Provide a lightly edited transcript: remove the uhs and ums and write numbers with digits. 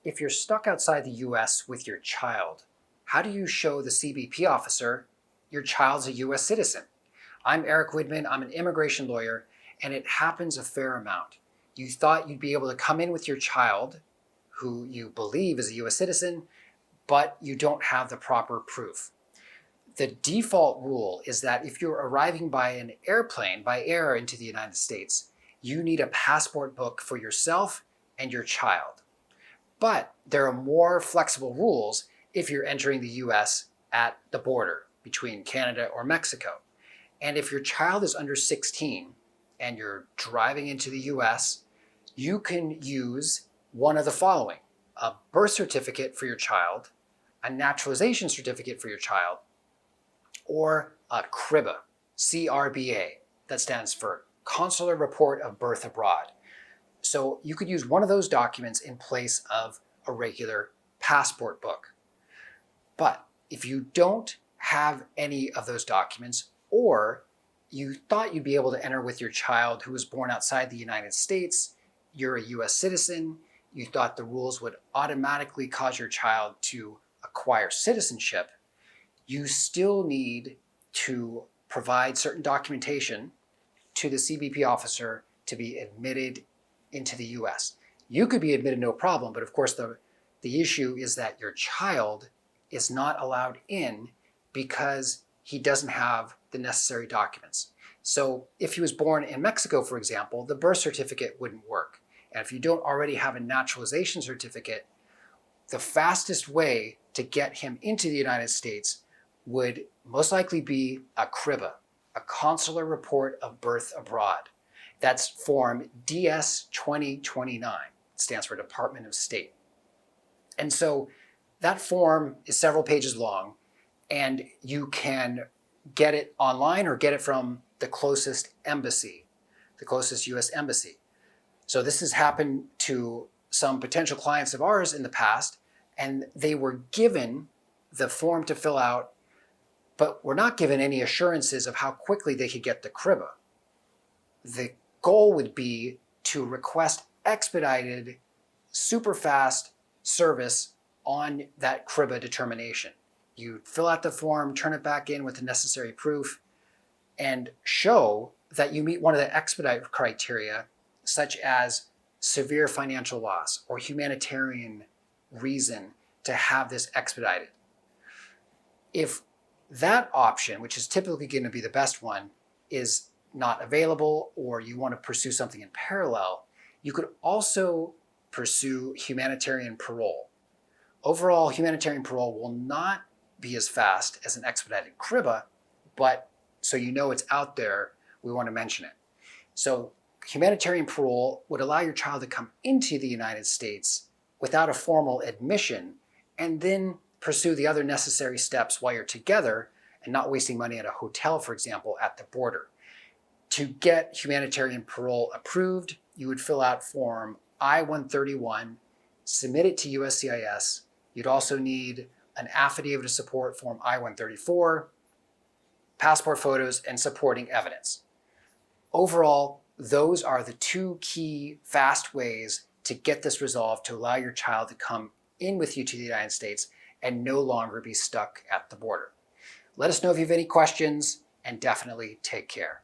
If you're stuck outside the US with your child, how do you show the CBP officer your child's a US citizen? I'm Erick Widman, I'm an immigration lawyer, and it happens a fair amount. You thought you'd be able to come in with your child, who you believe is a US citizen, but you don't have the proper proof. The default rule is that if you're arriving by an airplane, by air into the United States, you need a passport book for yourself and your child. But there are more flexible rules if you're entering the US at the border between Canada or Mexico. And if your child is under 16 and you're driving into the US, you can use one of the following: a birth certificate for your child, a naturalization certificate for your child, or a CRBA, CRBA, that stands for Consular Report of Birth Abroad. So you could use one of those documents in place of a regular passport book. But if you don't have any of those documents, or you thought you'd be able to enter with your child who was born outside the United States, you're a US citizen, you thought the rules would automatically cause your child to acquire citizenship, you still need to provide certain documentation to the CBP officer to be admitted into the US. You could be admitted no problem, but of course the issue is that your child is not allowed in because he doesn't have the necessary documents. So if he was born in Mexico, for example, the birth certificate wouldn't work. And if you don't already have a naturalization certificate, the fastest way to get him into the United States would most likely be a CRBA, a Consular Report of Birth Abroad. That's form DS-2029. It stands for Department of State. And so that form is several pages long, and you can get it online or get it from the closest embassy, the closest US embassy. So this has happened to some potential clients of ours in the past, and they were given the form to fill out, but were not given any assurances of how quickly they could get the CRBA. The goal would be to request expedited, super fast service on that CRBA determination. You fill out the form, turn it back in with the necessary proof, and show that you meet one of the expedite criteria, such as severe financial loss or humanitarian reason to have this expedited. If that option, which is typically going to be the best one, is not available, or you want to pursue something in parallel, you could also pursue humanitarian parole. Overall, humanitarian parole will not be as fast as an expedited CRBA, but so you know it's out there, we want to mention it. So humanitarian parole would allow your child to come into the United States without a formal admission, and then pursue the other necessary steps while you're together and not wasting money at a hotel, for example, at the border. To get humanitarian parole approved, you would fill out form I-131, submit it to USCIS. You'd also need an affidavit of support, form I-134, passport photos, and supporting evidence. Overall, those are the two key fast ways to get this resolved, to allow your child to come in with you to the United States and no longer be stuck at the border. Let us know if you have any questions, and definitely take care.